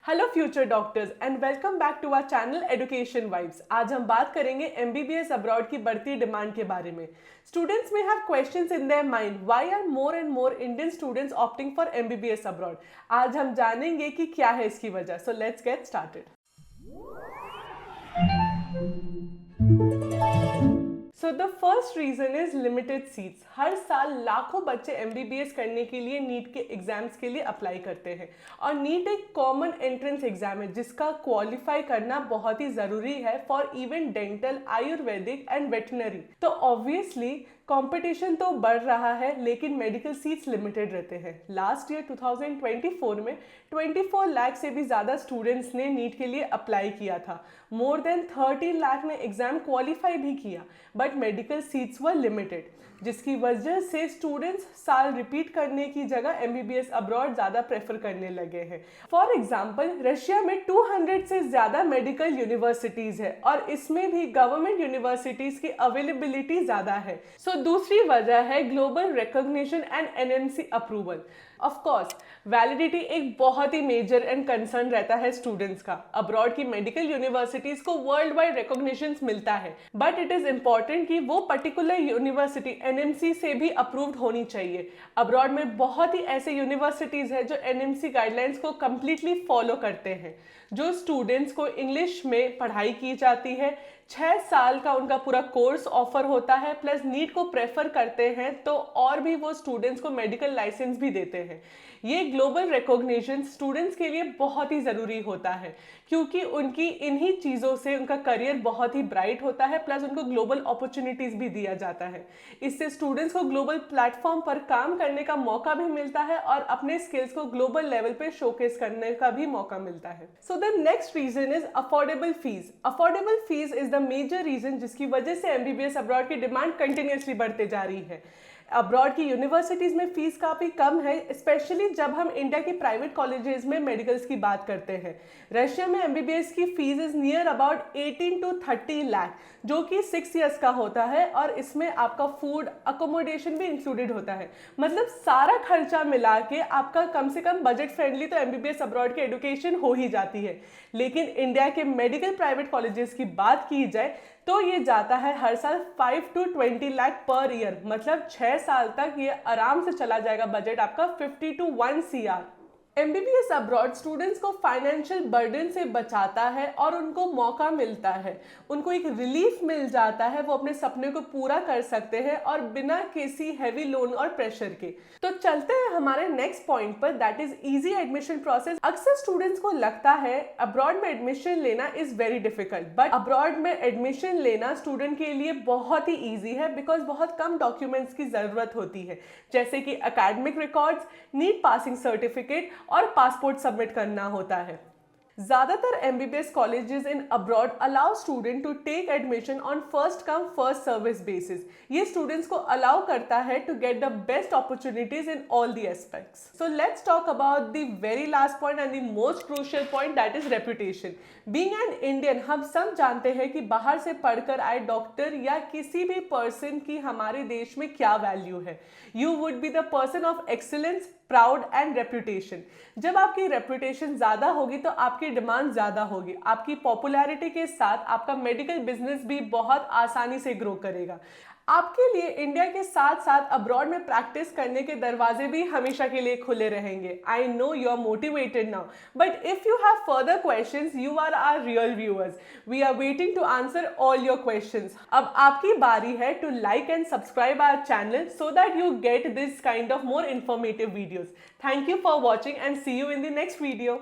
Hello future doctors and welcome back to our channel education vibes. आज हम बात करेंगे एमबीबीएस अब्रॉड की बढ़ती डिमांड के बारे में। स्टूडेंट्स में have questions in their mind, why are more and more Indian students opting for MBBS abroad. आज हम जानेंगे कि क्या है इसकी वजह। So let's get started. So the first reason is limited seats. हर साल लाखों बच्चे एमबीबीएस करने के लिए नीट के एग्जाम्स के लिए अप्लाई करते हैं और नीट एक कॉमन एंट्रेंस एग्जाम है जिसका क्वालिफाई करना बहुत ही ज़रूरी है for even dental, Ayurvedic and veterinary. तो ऑब्वियसली कंपटीशन तो बढ़ रहा है लेकिन मेडिकल सीट्स लिमिटेड रहते हैं। लास्ट ईयर 2024 में 24 लाख से भी ज़्यादा स्टूडेंट्स ने नीट के लिए अप्लाई किया था। मोर देन 13 लाख ने एग्जाम क्वालिफाई भी किया, but medical seats were limited, जिसकी वजह से स्टूडेंट्स साल रिपीट करने की जगह एमबीबीएस अब्रॉड ज़्यादा प्रेफर करने लगे हैं। फॉर एग्जाम्पल, रशिया में 200 से ज़्यादा मेडिकल यूनिवर्सिटीज़ है और इसमें भी गवर्नमेंट यूनिवर्सिटीज़ की अवेलेबिलिटी ज़्यादा है। सो दूसरी वजह है global recognition and NMC approval. Of course validity एक बहुत ही मेजर एंड कंसर्न रहता है स्टूडेंट्स का। अब्रॉड की मेडिकल यूनिवर्सिटीज को वर्ल्ड वाइड रिकॉग्निशन मिलता है, बट इट इज इंपॉर्टेंट कि वो पर्टिकुलर यूनिवर्सिटी एनएमसी से भी अप्रूव्ड होनी चाहिए। अब्रॉड में बहुत ही ऐसे यूनिवर्सिटीज है जो एनएमसी गाइडलाइंस को कम्प्लीटली फॉलो करते हैं। जो स्टूडेंट्स को इंग्लिश में पढ़ाई की जाती है, 6 साल का उनका पूरा कोर्स ऑफर होता है, प्लस नीट को प्रेफर करते हैं, तो और भी वो स्टूडेंट्स को मेडिकल लाइसेंस भी देते हैं। ये ग्लोबल रिकॉग्निशन स्टूडेंट्स के लिए बहुत ही ज़रूरी होता है क्योंकि उनकी इन्हीं चीज़ों से उनका करियर बहुत ही ब्राइट होता है, प्लस उनको ग्लोबल अपॉर्चुनिटीज़ भी दिया जाता है। इससे स्टूडेंट्स को ग्लोबल प्लेटफॉर्म पर काम करने का मौका भी मिलता है और अपने स्किल्स को ग्लोबल लेवल पे शोकेस करने का भी मौका मिलता है। So the next reason is affordable fees. Affordable fees is the major reason जिसकी वजह से एमबीबीएस अब्रॉड की डिमांड कंटिन्यूसली बढ़ते जा रही है। अब्रॉड की यूनिवर्सिटीज़ में फीस काफ़ी कम है, स्पेशली जब हम इंडिया की प्राइवेट कॉलेजेस में मेडिकल्स की बात करते हैं। रशिया में एमबीबीएस की fees is near about 18 to 30 lakh, जो कि 6 ईयर्स का होता है और इसमें आपका फूड अकोमोडेशन भी इंक्लूडेड होता है। मतलब सारा खर्चा मिला के आपका कम से कम बजट फ्रेंडली तो एमबीबीएस अब्रॉड की एजुकेशन हो ही जाती है। लेकिन इंडिया के मेडिकल प्राइवेट कॉलेजेस की बात की जाए तो ये जाता है हर साल 5 to 20 लाख पर ईयर। मतलब 6 साल तक ये आराम से चला जाएगा बजट आपका 50 to 1 CR। MBBS abroad students को फाइनेंशियल बर्डन से बचाता है और उनको मौका मिलता है, उनको एक रिलीफ मिल जाता है, वो अपने सपने को पूरा कर सकते हैं और बिना किसी हैवी लोन और प्रेशर के। तो चलते हैं हमारे नेक्स्ट पॉइंट पर, that is easy admission process. अक्सर स्टूडेंट्स को लगता है अब्रॉड में एडमिशन लेना is very difficult, but abroad में एडमिशन लेना स्टूडेंट के लिए बहुत ही ईजी है बिकॉज बहुत कम डॉक्यूमेंट्स की जरूरत होती है, जैसे कि academic records, NEET passing certificate और पासपोर्ट सबमिट करना होता है। ज़्यादातर MBBS colleges in abroad allow student to take admission on first come first service basis. ये स्टूडेंट्स को अलाउ करता है to get the best opportunities in all the aspects. So let's talk about the very last point and the most crucial point, that is reputation. Being an Indian, हम सब जानते हैं कि बाहर से पढ़कर आए डॉक्टर या किसी भी पर्सन की हमारे देश में क्या वैल्यू है। You would be the person of excellence, proud and reputation. जब आपकी रेपुटेशन ज़्यादा होगी तो आपकी डिमांड ज़्यादा होगी। आपकी पॉपुलैरिटी के साथ आपका मेडिकल बिजनेस भी बहुत आसानी से ग्रो करेगा। आपके लिए इंडिया के साथ साथ अब्रॉड में प्रैक्टिस करने के दरवाजे भी हमेशा के लिए खुले रहेंगे। I know you are motivated now, but if you have further questions, you are our real viewers. We are waiting to answer all your questions. अब आपकी बारी है to like and subscribe our channel so that you get this kind of more informative videos. Thank you for watching and see you in the next video.